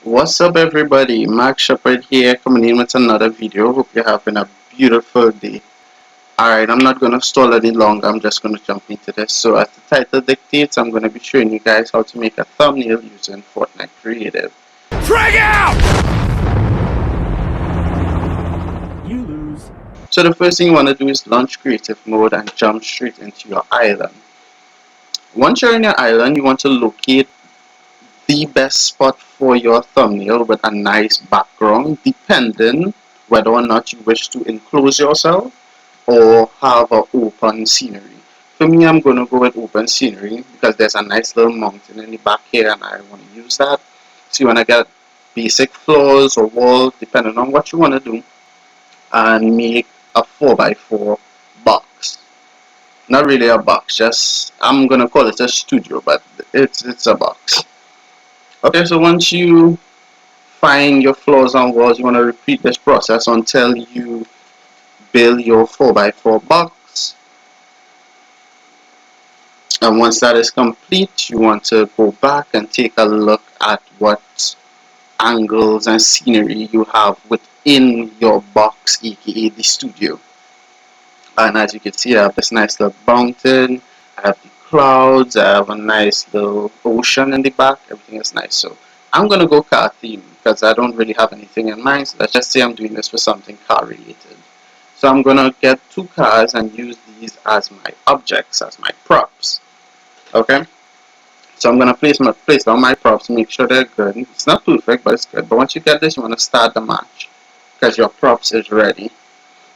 What's up, everybody? Mark Shepard here, coming in with another video. Hope you're having a beautiful day. Alright, I'm not gonna stall any longer, I'm just gonna jump into this. So, as the title dictates, I'm gonna be showing you guys how to make a thumbnail using Fortnite Creative. Frag out! You lose. So, the first thing you wanna do is launch creative mode and jump straight into your island. Once you're in your island, you want to locate the best spot for your thumbnail with a nice background, depending whether or not you wish to enclose yourself or have an open scenery. For me, I'm going to go with open scenery because there's a nice little mountain in the back here and I want to use that. So you want to get basic floors or walls depending on what you want to do and make a 4x4 box. Not really a box, just I'm going to call it a studio, but it's a box. Okay, so once you find your floors and walls, you want to repeat this process until you build your 4x4 box. And once that is complete, you want to go back and take a look at what angles and scenery you have within your box, aka the studio. And as you can see, I have this nice little mountain, I have the clouds, I have a nice little ocean in the back, everything is nice. So I'm going to go car theme because I don't really have anything in mind. So let's just say I'm doing this for something car related. So I'm going to get two cars and use these as my objects, as my props. Okay, so I'm going to place down my props, make sure they're good. It's not perfect, but it's good. But once you get this, you want to start the match because your props is ready.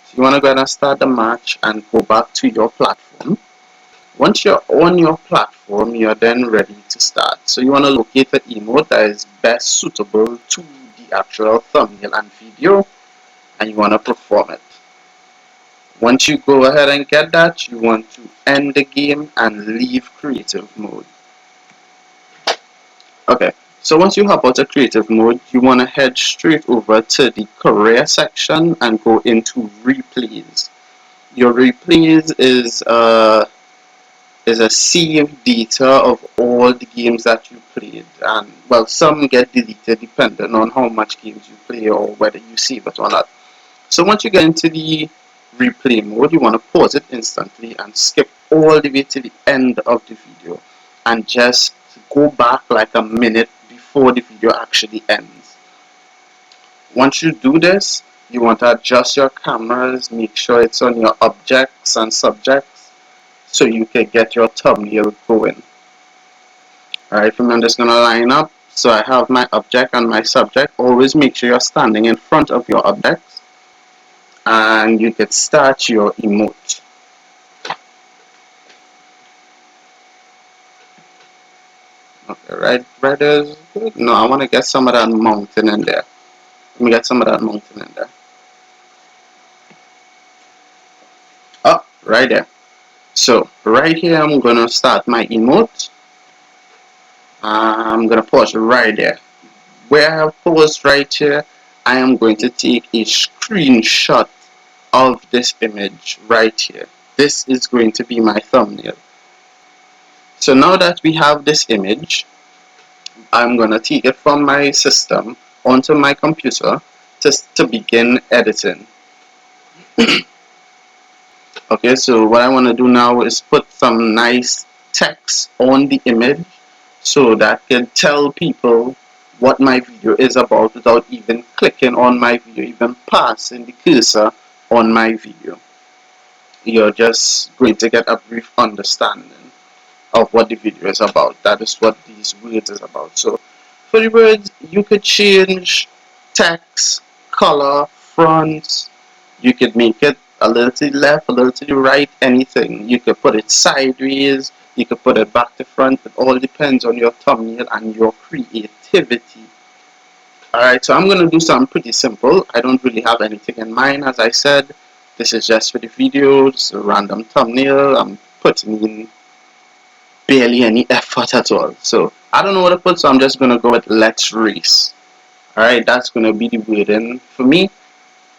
So you want to go ahead and start the match and go back to your platform. Once you're on your platform, you're then ready to start. So you want to locate the emote that is best suitable to the actual thumbnail and video, and you want to perform it. Once you go ahead and get that, you want to end the game and leave creative mode. Okay, so once you hop out of creative mode, you want to head straight over to the career section and go into replays. Your replays is a saved data of all the games that you played, and well, some get deleted depending on how much games you play or whether you save it or not. So once you get into the replay mode, you want to pause it instantly and skip all the way to the end of the video and just go back like a minute before the video actually ends. Once you do this, you want to adjust your cameras, make sure it's on your objects and subjects so you can get your thumbnail going. Alright, I'm just going to line up. So I have my object and my subject. Always make sure you're standing in front of your objects and you can start your emote. Okay, right is good. No, I want to get some of that mountain in there. Let me get some of that mountain in there. Oh, right there. So right here, I'm going to start my emote. I'm going to pause right there. Where I have paused right here, I am going to take a screenshot of this image right here. This is going to be my thumbnail. So now that we have this image, I'm going to take it from my system onto my computer to begin editing. Okay, so what I want to do now is put some nice text on the image so that can tell people what my video is about without even clicking on my video, even passing the cursor on my video. You're just going to get a brief understanding of what the video is about. That is what these words is about. So for the words, you could change text, color, fonts. You could make it a little to the left, a little to the right, anything. You could put it sideways, you could put it back to front. It all depends on your thumbnail and your creativity. Alright, so I'm going to do something pretty simple. I don't really have anything in mind, as I said. This is just for the video, just a random thumbnail. I'm putting in barely any effort at all. So I don't know what to put, so I'm just going to go with let's race. Alright, that's going to be the wording for me.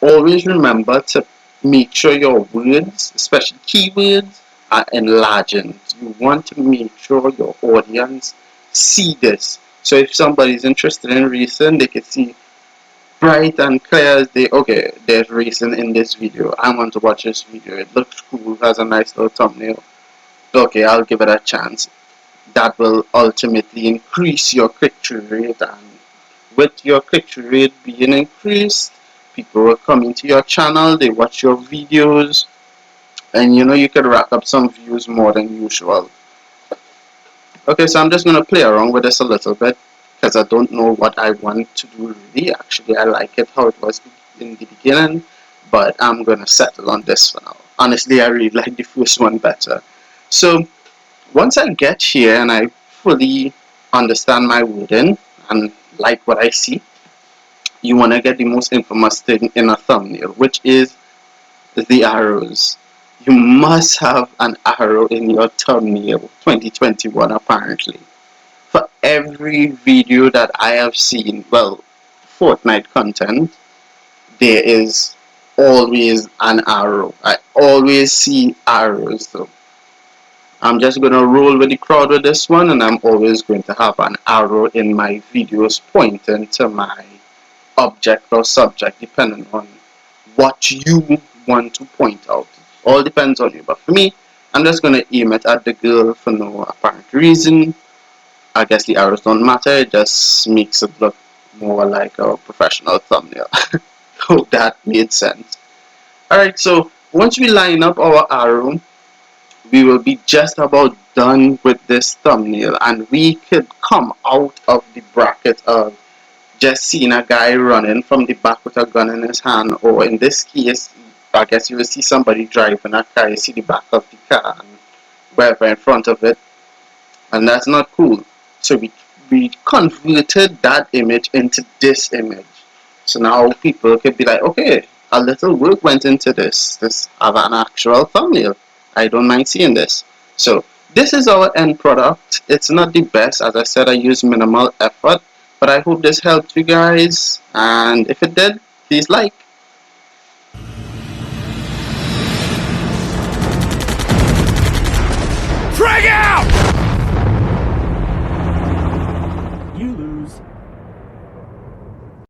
Always remember to make sure your words, especially keywords, are enlarged. You want to make sure your audience see this. So if somebody's interested in racing, they can see bright and clear as day, okay, there's racing in this video. I want to watch this video. It looks cool, has a nice little thumbnail. Okay, I'll give it a chance. That will ultimately increase your click-through rate, and with your click-through rate being increased, people will come into your channel, they watch your videos, and you could rack up some views more than usual. Okay, so I'm just going to play around with this a little bit because I don't know what I want to do really. Actually, I like it how it was in the beginning, but I'm going to settle on this for now. Honestly, I really like the first one better. So once I get here and I fully understand my wording and like what I see, you want to get the most infamous thing in a thumbnail, which is the arrows. You must have an arrow in your thumbnail. 2021 apparently. For every video that I have seen, well, Fortnite content, there is always an arrow. I always see arrows. So I'm just going to roll with the crowd with this one, and I'm always going to have an arrow in my videos pointing to my object or subject, depending on what you want to point out. It all depends on you. But for me, I'm just going to aim it at the girl for no apparent reason. I guess the arrows don't matter, it just makes it look more like a professional thumbnail. Hope that made sense. Alright, so once we line up our arrow, we will be just about done with this thumbnail, and we could come out of the bracket of just seeing a guy running from the back with a gun in his hand, or in this case, I guess you will see somebody driving a car, you see the back of the car and wherever in front of it, and that's not cool. So we converted that image into this image. So now people can be like, okay, a little work went into this. This have an actual thumbnail. I don't mind seeing this. So this is our end product. It's not the best. As I said, I use minimal effort, but I hope this helped you guys. And if it did, please like.